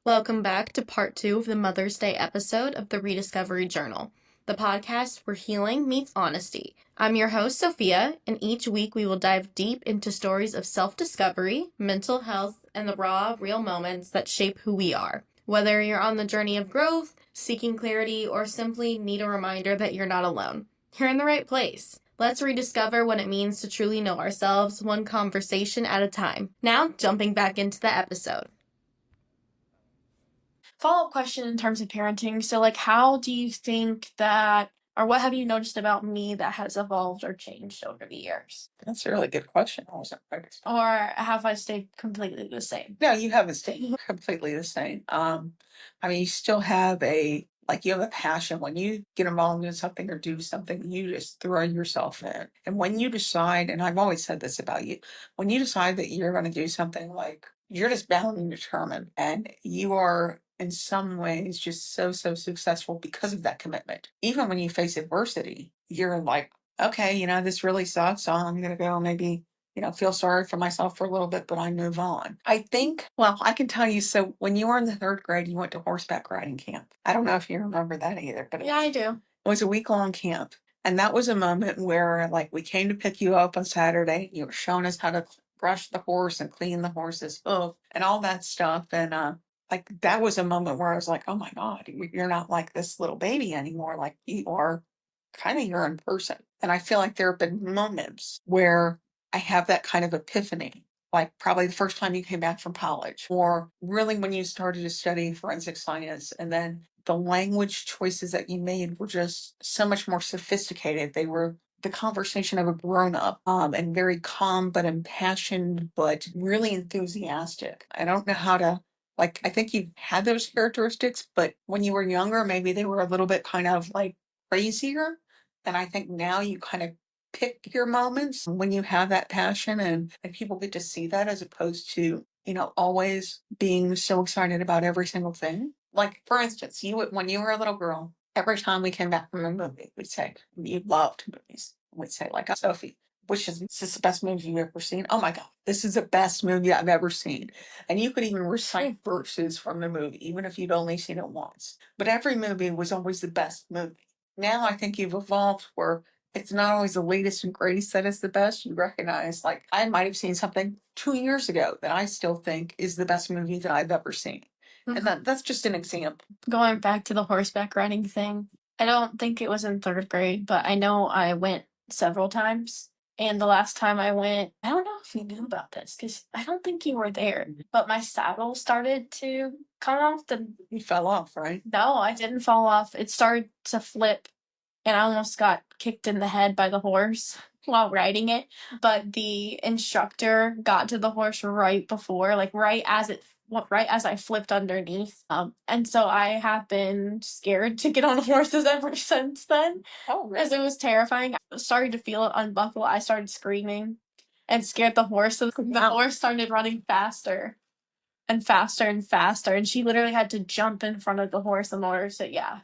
Welcome back to part 2 of the Mother's Day episode of the Rediscovery Journal, the podcast where healing meets honesty. I'm your host, Sophia, and each week we will dive deep into stories of self-discovery, mental health, and the raw, real moments that shape who we are. Whether you're on the journey of growth, seeking clarity, or simply need a reminder that you're not alone, you're in the right place. Let's rediscover what it means to truly know ourselves, one conversation at a time. Now, jumping back into the episode. Follow-up question in terms of parenting. So, how do you think that, or what have you noticed about me that has evolved or changed over the years? That's a really good question. I wasn't focused. Or have I stayed completely the same? No, you haven't stayed completely the same. You still have you have a passion. When you get involved in something or do something, you just throw yourself in. And when you decide, and I've always said this about you, when you decide that you're going to do something, you're just bound and determined, and you are in some ways just so successful because of that commitment. Even when you face adversity, you're like, okay, this really sucks. So I'm going to go maybe feel sorry for myself for a little bit, but I move on. I think, I can tell you, so when you were in the 3rd grade, you went to horseback riding camp. I don't know if you remember that either, but Yeah, I do. It was a week-long camp. And that was a moment where, we came to pick you up on Saturday. You were showing us how to brush the horse and clean the horse's hoof and all that stuff. And, that was a moment where I was like, oh my God, you're not like this little baby anymore. Like, you are kind of your own person. And I feel like there have been moments where I have that kind of epiphany, like probably the first time you came back from college, or really when you started to study forensic science, and then the language choices that you made were just so much more sophisticated. They were the conversation of a grown-up, and very calm but impassioned, but really enthusiastic. I don't know how to, I think you had those characteristics, but when you were younger, maybe they were a little bit kind of crazier. And I think now you kind of pick your moments when you have that passion, and people get to see that, as opposed to, always being so excited about every single thing. Like, for instance, when you were a little girl, every time we came back from a movie, we'd say, you loved movies. We'd say, Sophie, is this the best movie you've ever seen? Oh my God, this is the best movie I've ever seen. And you could even recite verses from the movie, even if you'd only seen it once. But every movie was always the best movie. Now I think you've evolved where it's not always the latest and greatest that is the best. You recognize, I might have seen something 2 years ago that I still think is the best movie that I've ever seen. Mm-hmm. And that's just an example. Going back to the horseback riding thing, I don't think it was in 3rd grade, but I know I went several times. And the last time I went, I don't know if you knew about this, because I don't think you were there, but my saddle started to come off. You fell off, right? No, I didn't fall off. It started to flip, and I almost got kicked in the head by the horse while riding it. But the instructor got to the horse right before, right as I flipped underneath. And so I have been scared to get on horses ever since then. Oh, really? As it was terrifying. I started to feel it unbuckle. I started screaming and scared the horse. So the horse started running faster and faster and faster. And she literally had to jump in front of the horse in order to, yeah.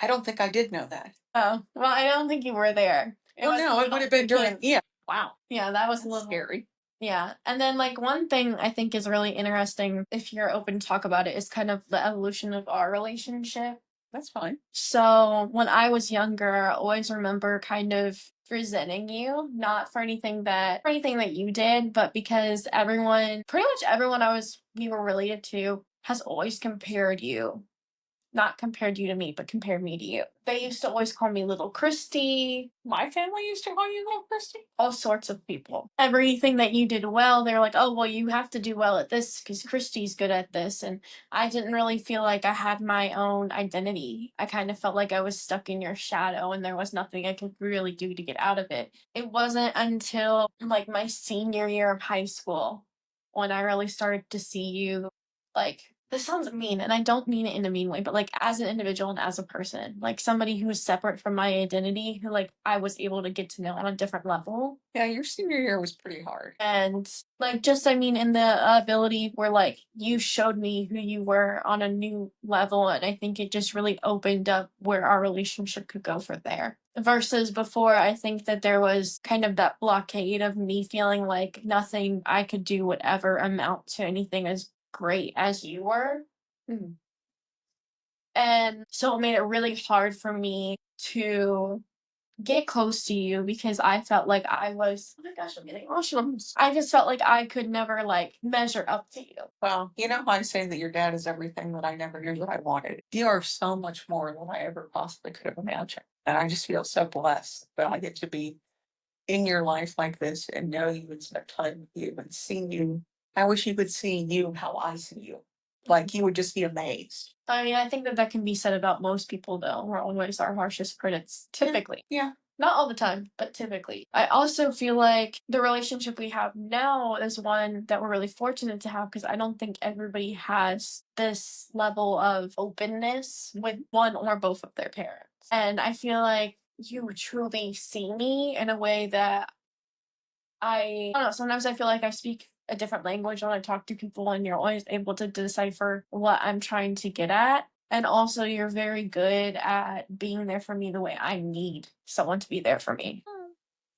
I don't think I did know that. Oh, well, I don't think you were there. It would have been during, yeah. Wow. Yeah, that was a little scary. Yeah. And then one thing I think is really interesting, if you're open to talk about it, is kind of the evolution of our relationship. That's fine. So when I was younger, I always remember kind of resenting you, not for anything that you did, but because pretty much everyone we were related to has always compared you. Not compared you to me, but compared me to you. They used to always call me Little Christy. My family used to call you Little Christy? All sorts of people. Everything that you did well, they were like, oh, well, you have to do well at this because Christy's good at this. And I didn't really feel like I had my own identity. I kind of felt like I was stuck in your shadow and there was nothing I could really do to get out of it. It wasn't until my senior year of high school when I really started to see you this sounds mean, and I don't mean it in a mean way, but as an individual and as a person, somebody who is separate from my identity, who I was able to get to know on a different level. Yeah, your senior year was pretty hard. And in the ability where you showed me who you were on a new level, and I think it just really opened up where our relationship could go from there. Versus before, I think that there was kind of that blockade of me feeling like nothing I could do would ever amount to anything as great as you were. Mhm. And so it made it really hard for me to get close to you because I felt like I was, oh my gosh, I'm getting emotional. I just felt like I could never like measure up to you. Well, you know how I say that your dad is everything that I never knew that I wanted. You are so much more than I ever possibly could have imagined. And I just feel so blessed that I get to be in your life like this and know you and spend time with you and see you. I wish you could see you how I see you. Like you would just be amazed. I mean, I think that that can be said about most people, though. We're always our harshest critics, typically. Yeah. Not all the time, but typically. I also feel like the relationship we have now is one that we're really fortunate to have because I don't think everybody has this level of openness with one or both of their parents. And I feel like you truly see me in a way that I don't know, sometimes I feel like I speak a different language when I talk to people, and you're always able to decipher what I'm trying to get at. And also, you're very good at being there for me the way I need someone to be there for me. Mm,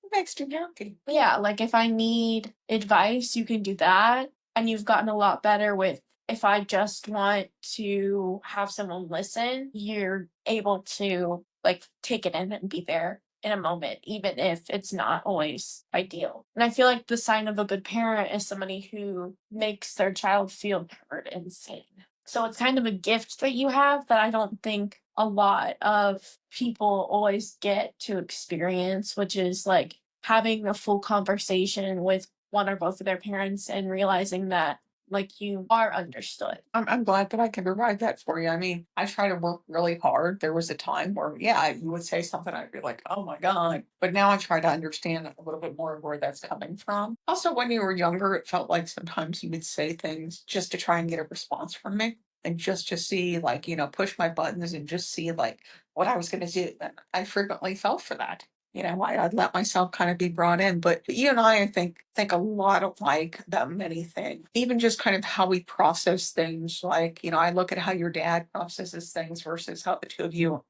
it makes me happy. Yeah, like if I need advice, you can do that. And you've gotten a lot better with if I just want to have someone listen, you're able to like take it in and be there in a moment, even if it's not always ideal. And I feel like the sign of a good parent is somebody who makes their child feel heard and seen. So it's kind of a gift that you have that I don't think a lot of people always get to experience, which is like having a full conversation with one or both of their parents and realizing that like you are understood. I'm glad that I can provide that for you. I mean, I try to work really hard. There was a time where, yeah, you would say something, I'd be like, oh my God. But now I try to understand a little bit more of where that's coming from. Also, when you were younger, it felt like sometimes you would say things just to try and get a response from me and just to see, like, push my buttons and just see, like, what I was going to do. And I frequently fell for that. I'd let myself kind of be brought in. But you and I think a lot alike about many things. Even just kind of how we process things. Like, I look at how your dad processes things versus how the two of you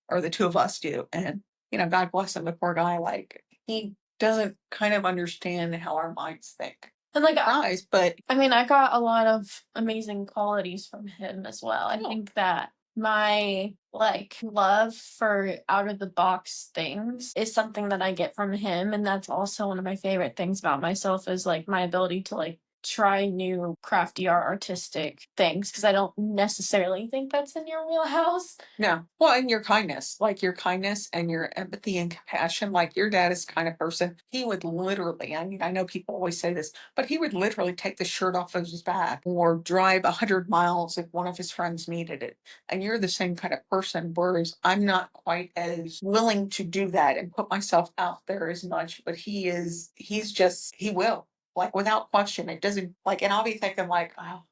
or the two of us do. And, God bless him, the poor guy, like he doesn't kind of understand how our minds think. And like Tries, but I mean, I got a lot of amazing qualities from him as well. I oh, think that my like love for out of the box things is something that I get from him, and that's also one of my favorite things about myself is like my ability to like try new crafty or artistic things because I don't necessarily think that's in your wheelhouse. no. Well, and your kindness, like your kindness and your empathy and compassion, like your dad is the kind of person, he would literally, I mean, I know people always say this, but he would literally take the shirt off of his back or drive 100 miles if one of his friends needed it. And you're the same kind of person, whereas I'm not quite as willing to do that and put myself out there as much, but he will. Like without question, it doesn't like, and I'll be thinking like, oh,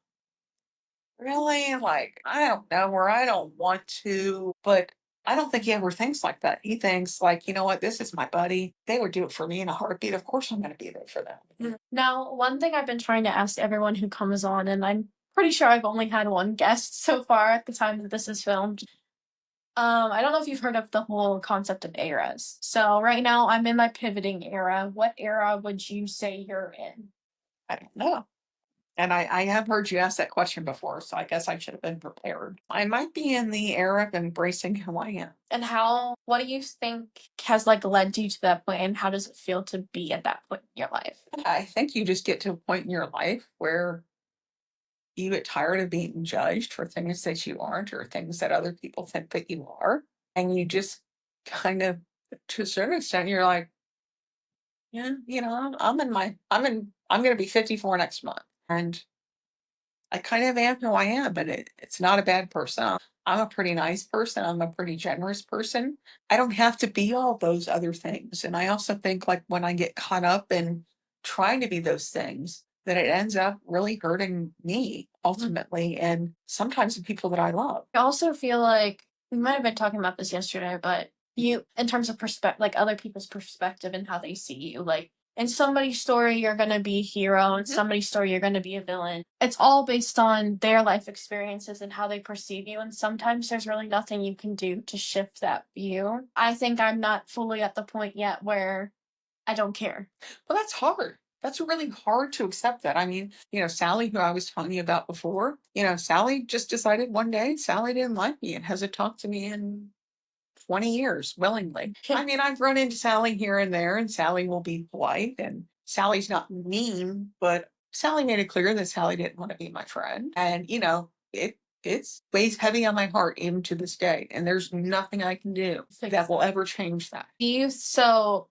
really? Like, I don't know where I don't want to, but I don't think he ever thinks like that. He thinks like, you know what, this is my buddy. They would do it for me in a heartbeat. Of course I'm gonna be there for them. Now, one thing I've been trying to ask everyone who comes on, and I'm pretty sure I've only had one guest so far at the time that this is filmed. I don't know if you've heard of the whole concept of eras. So right now I'm in my pivoting era. What era would you say you're in? I don't know. And I have heard you ask that question before, so I guess I should have been prepared. I might be in the era of embracing who I am. And what do you think has like led you to that point and how does it feel to be at that point in your life? I think you just get to a point in your life where you get tired of being judged for things that you aren't or things that other people think that you are. And you just kind of, to a certain extent, you're like, yeah, I'm going to be 54 next month. And I kind of am who I am, but it's not a bad person. I'm a pretty nice person. I'm a pretty generous person. I don't have to be all those other things. And I also think like when I get caught up in trying to be those things, that it ends up really hurting me ultimately and sometimes the people that I love. I also feel like we might have been talking about this yesterday, but in terms of perspective, like other people's perspective and how they see you, like in somebody's story, you're going to be a hero. In somebody's story, you're going to be a villain. It's all based on their life experiences and how they perceive you. And sometimes there's really nothing you can do to shift that view. I think I'm not fully at the point yet where I don't care. Well, that's hard. That's really hard to accept that. I mean, Sally, who I was telling you about before, Sally just decided one day Sally didn't like me and hasn't talked to me in 20 years willingly. I mean, I've run into Sally here and there, and Sally will be polite, and Sally's not mean, but Sally made it clear that Sally didn't want to be my friend. And, it's weighs heavy on my heart even to this day. And there's nothing I can do that will ever change that. So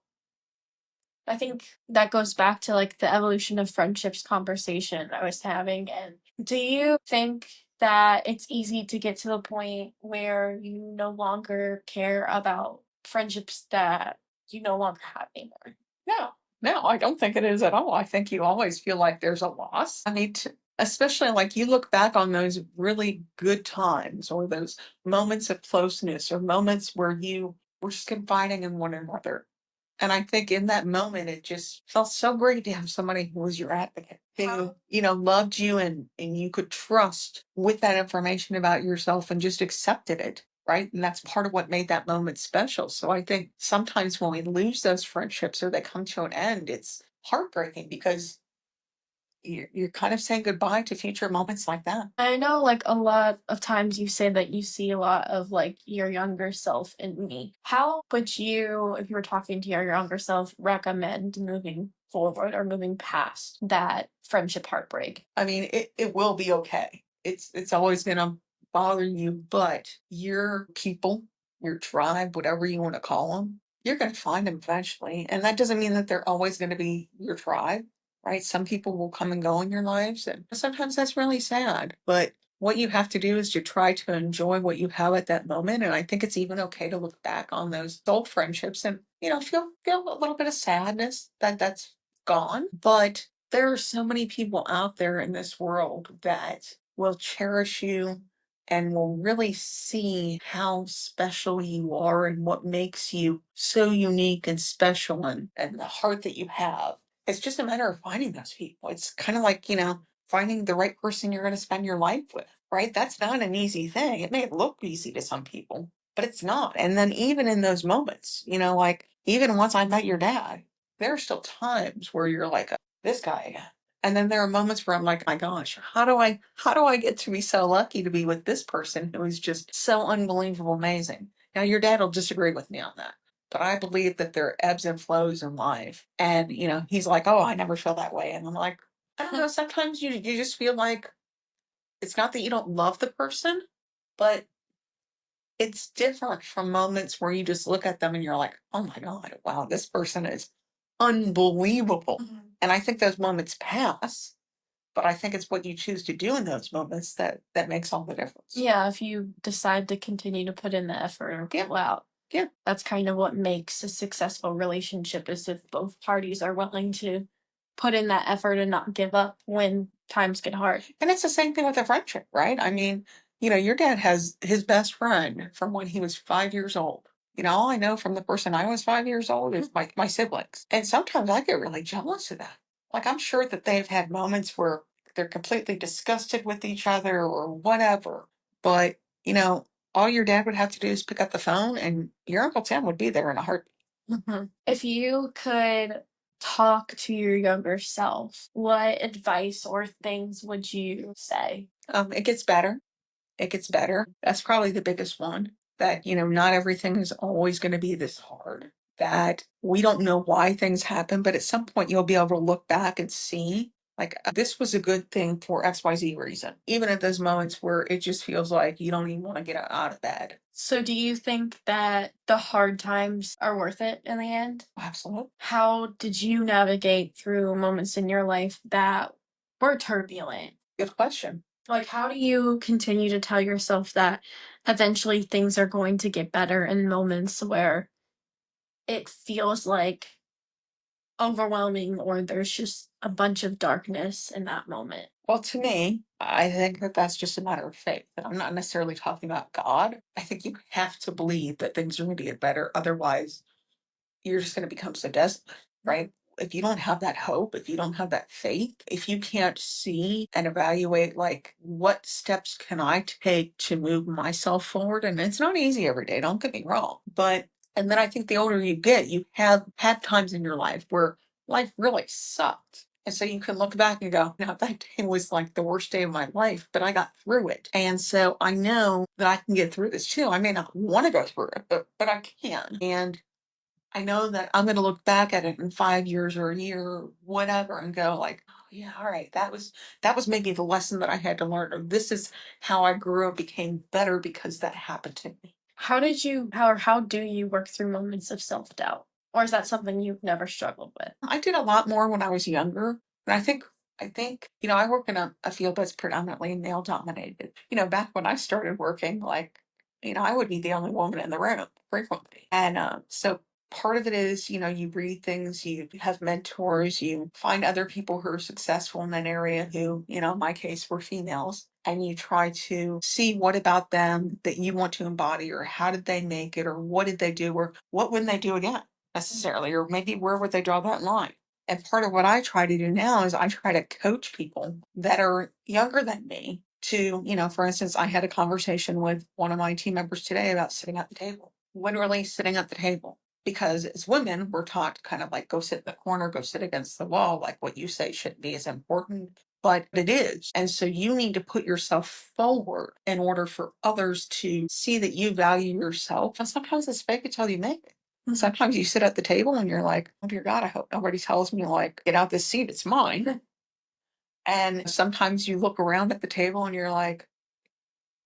I think that goes back to like the evolution of friendships conversation I was having. And do you think that it's easy to get to the point where you no longer care about friendships that you no longer have anymore? No, no, I don't think it is at all. I think you always feel like there's a loss. I mean, especially like you look back on those really good times or those moments of closeness or moments where you were just confiding in one another. And I think in that moment, it just felt so great to have somebody who was your advocate, who, loved you and you could trust with that information about yourself and just accepted it. Right. And that's part of what made that moment special. So I think sometimes when we lose those friendships or they come to an end, it's heartbreaking because you're kind of saying goodbye to future moments like that. I know, like, a lot of times you say that you see a lot of, like, your younger self in me. How would you, if you were talking to your younger self, recommend moving forward or moving past that friendship heartbreak? I mean, it will be okay. It's always gonna bother you, but your people, your tribe, whatever you want to call them, you're gonna find them eventually. And that doesn't mean that they're always gonna be your tribe, right? Some people will come and go in your lives, and sometimes that's really sad. But what you have to do is to try to enjoy what you have at that moment. And I think it's even okay to look back on those old friendships and, feel a little bit of sadness that that's gone. But there are so many people out there in this world that will cherish you and will really see how special you are and what makes you so unique and special and the heart that you have. It's just a matter of finding those people. It's kind of like, finding the right person you're going to spend your life with, right? That's not an easy thing. It may look easy to some people, but it's not. And then even in those moments, like even once I met your dad, there are still times where you're like, this guy again. And then there are moments where I'm like, my gosh, how do I get to be so lucky to be with this person who is just so unbelievable amazing? Now your dad will disagree with me on that. But I believe that there are ebbs and flows in life. And, he's like, oh, I never feel that way. And I'm like, I don't know, sometimes you just feel like it's not that you don't love the person, but it's different from moments where you just look at them and you're like, oh my God, wow, this person is unbelievable. And I think those moments pass, but I think it's what you choose to do in those moments that makes all the difference. Yeah, if you decide to continue to put in the effort or Yeah. pull out. Yeah. That's kind of what makes a successful relationship is if both parties are willing to put in that effort and not give up when times get hard. And it's the same thing with a friendship, right? I mean, your dad has his best friend from when he was 5 years old. All I know from the person I was 5 years old is my siblings. And sometimes I get really jealous of that. Like, I'm sure that they've had moments where they're completely disgusted with each other or whatever. But, all your dad would have to do is pick up the phone and your Uncle Tim would be there in a heartbeat. If you could talk to your younger self, what advice or things would you say? It gets better. It gets better. That's probably the biggest one, that, not everything is always going to be this hard, that we don't know why things happen, but at some point you'll be able to look back and see, like, this was a good thing for XYZ reason, even at those moments where it just feels like you don't even want to get out of bed. So, do you think that the hard times are worth it in the end? Absolutely. How did you navigate through moments in your life that were turbulent? Good question. Like, how do you continue to tell yourself that eventually things are going to get better in moments where it feels like overwhelming or there's just a bunch of darkness in that moment? Well, to me, I think that that's just a matter of faith. And I'm not necessarily talking about God. I think you have to believe that things are going to get better. Otherwise, you're just going to become so desolate, right? If you don't have that hope, if you don't have that faith, if you can't see and evaluate, like, what steps can I take to move myself forward? And it's not easy every day, don't get me wrong. And then I think the older you get, you have had times in your life where life really sucked. And so you can look back and go, no, that day was like the worst day of my life, but I got through it. And so I know that I can get through this too. I may not want to go through it, but I can. And I know that I'm going to look back at it in 5 years or a year or whatever and go like, oh yeah, all right, that was maybe the lesson that I had to learn, or this is how I grew and became better because that happened to me. How do you work through moments of self-doubt? Or is that something you've never struggled with? I did a lot more when I was younger, but I think, I work in a field that's predominantly male dominated. Back when I started working, like, I would be the only woman in the room frequently. And so part of it is, you read things, you have mentors, you find other people who are successful in that area who, in my case, were females. And you try to see what about them that you want to embody, or how did they make it, or what did they do, or what wouldn't they do again necessarily, or maybe where would they draw that line? And part of what I try to do now is I try to coach people that are younger than me to, for instance, I had a conversation with one of my team members today about sitting at the table, literally sitting at the table. Because as women, we're taught to kind of like go sit in the corner, go sit against the wall, like what you say shouldn't be as important, but it is. And so you need to put yourself forward in order for others to see that you value yourself. And sometimes it's fake it till you make it. And sometimes you sit at the table and you're like, oh dear God, I hope nobody tells me, like, get out this seat, it's mine. And sometimes you look around at the table and you're like,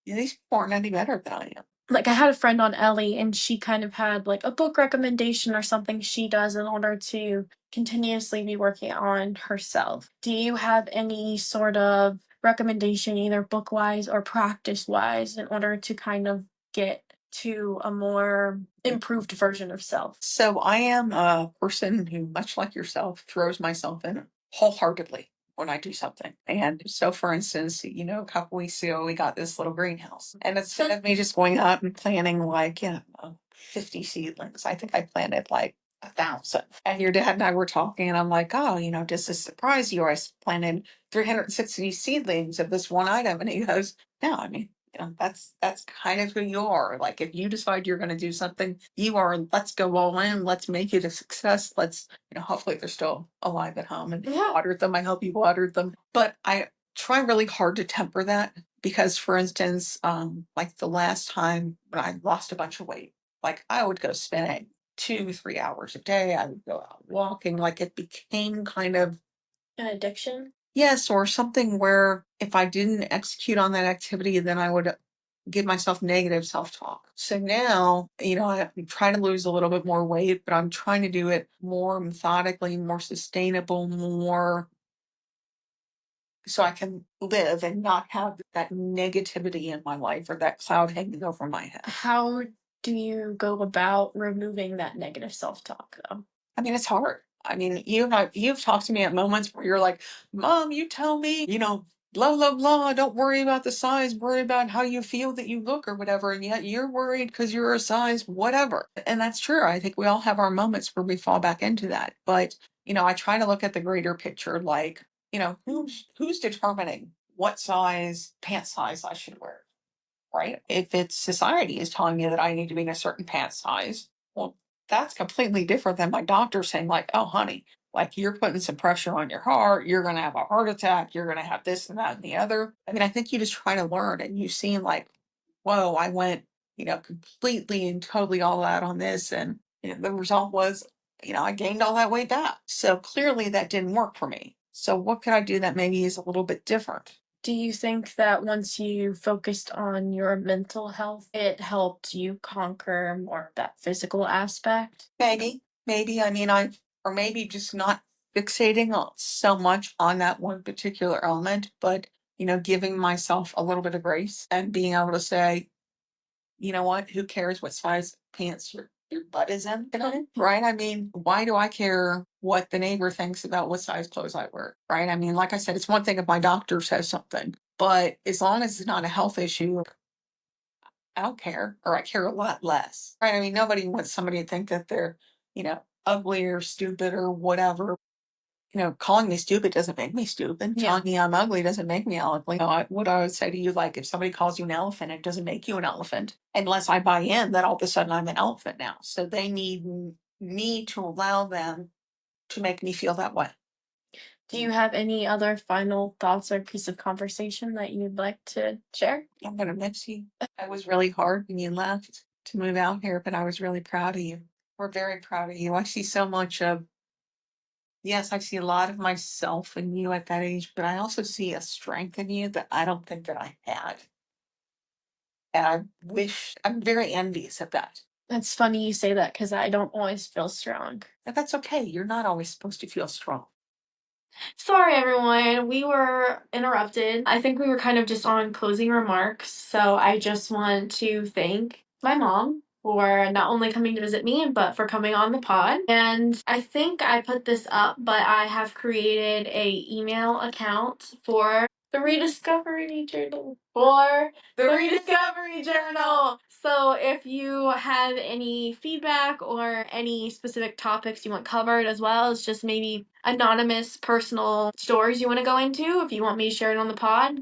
yeah, these people aren't any better than I am. Like, I had a friend on Ellie, and she kind of had like a book recommendation or something she does in order to continuously be working on herself. Do you have any sort of recommendation, either book wise or practice wise, in order to kind of get to a more improved version of self? So I am a person who, much like yourself, throws myself in wholeheartedly when I do something. And so, for instance, a couple weeks ago, we got this little greenhouse. And instead of me just going out and planting like, 50 seedlings, I think I planted like 1,000. And your dad and I were talking, and I'm like, oh, does this surprise you? Planted 360 seedlings of this one item. And he goes, no, I mean, that's kind of who you are. Like if you decide you're going to do something, you are, let's go all in, let's make it a success. Let's, hopefully they're still alive at home and Yeah. watered them. I hope you watered them. But I try really hard to temper that because, for instance, like the last time when I lost a bunch of weight, like I would go spinning 2, 3 hours a day. I would go out walking. Like it became kind of An addiction? yes, or something where if I didn't execute on that activity, then I would give myself negative self-talk. So now, I'm trying to lose a little bit more weight, but I'm trying to do it more methodically, more sustainable, more so I can live and not have that negativity in my life or that cloud hanging over my head. How do you go about removing that negative self-talk, though? I mean, it's hard. I mean, you've talked to me at moments where you're like, Mom, you tell me, blah, blah, blah. Don't worry about the size, worry about how you feel that you look or whatever. And yet you're worried because you're a size, whatever. And that's true. I think we all have our moments where we fall back into that. But, I try to look at the greater picture, like, who's determining what size pant size I should wear? Right? If it's society is telling me that I need to be in a certain pant size, well, that's completely different than my doctor saying, like, oh, honey, like you're putting some pressure on your heart, you're going to have a heart attack, you're going to have this and that and the other. I mean, I think you just try to learn and you seem like, whoa, I went, completely and totally all out on this. And, the result was, I gained all that weight back. So clearly that didn't work for me. So what could I do that maybe is a little bit different? Do you think that once you focused on your mental health, it helped you conquer more of that physical aspect? Maybe. I mean, or maybe just not fixating on so much on that one particular element, but, giving myself a little bit of grace and being able to say, you know what, who cares what size pants your butt is in today? Right? I mean, why do I care what the neighbor thinks about what size clothes I wear? Right? I mean, like I said, it's one thing if my doctor says something, but as long as it's not a health issue, I don't care, or I care a lot less. Right? I mean, nobody wants somebody to think that they're, ugly or stupid or whatever. Calling me stupid doesn't make me stupid. Yeah. Telling me I'm ugly doesn't make me ugly. What I would say to you, like, if somebody calls you an elephant, it doesn't make you an elephant. Unless I buy in that all of a sudden I'm an elephant now. So they need me to allow them to make me feel that way. Do you have any other final thoughts or piece of conversation that you'd like to share? I'm gonna miss you. I was really hard when you left to move out here, but I was really proud of you. We're very proud of you. I see so much of, yes, I see a lot of myself in you at that age, but I also see a strength in you that I don't think that I had. And I'm very envious of that. It's funny you say that because I don't always feel strong. And that's okay. You're not always supposed to feel strong. Sorry, everyone. We were interrupted. I think we were kind of just on closing remarks. So I just want to thank my mom for not only coming to visit me, but for coming on the pod. And I think I put this up, but I have created a email account for the Rediscovery Journal. For the Rediscovery Journal. So if you have any feedback or any specific topics you want covered, as well as just maybe anonymous personal stories you want to go into, if you want me to share it on the pod,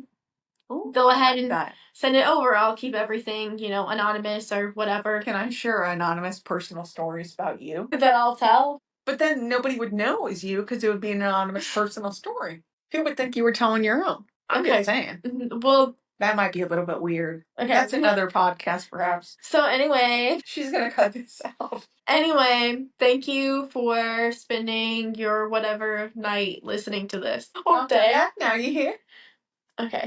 Ooh, go I ahead like and that. send it over. I'll keep everything, anonymous or whatever Can I share anonymous personal stories about you? that I'll tell. But then nobody would know it was you because it would be an anonymous personal story. Who would think you were telling your own? I'm Okay. just saying. Well, That might be a little bit weird. okay. That's another podcast, perhaps. So anyway, She's gonna cut this out. Anyway, thank you for spending your whatever night listening to this. Well, now you hear? Okay.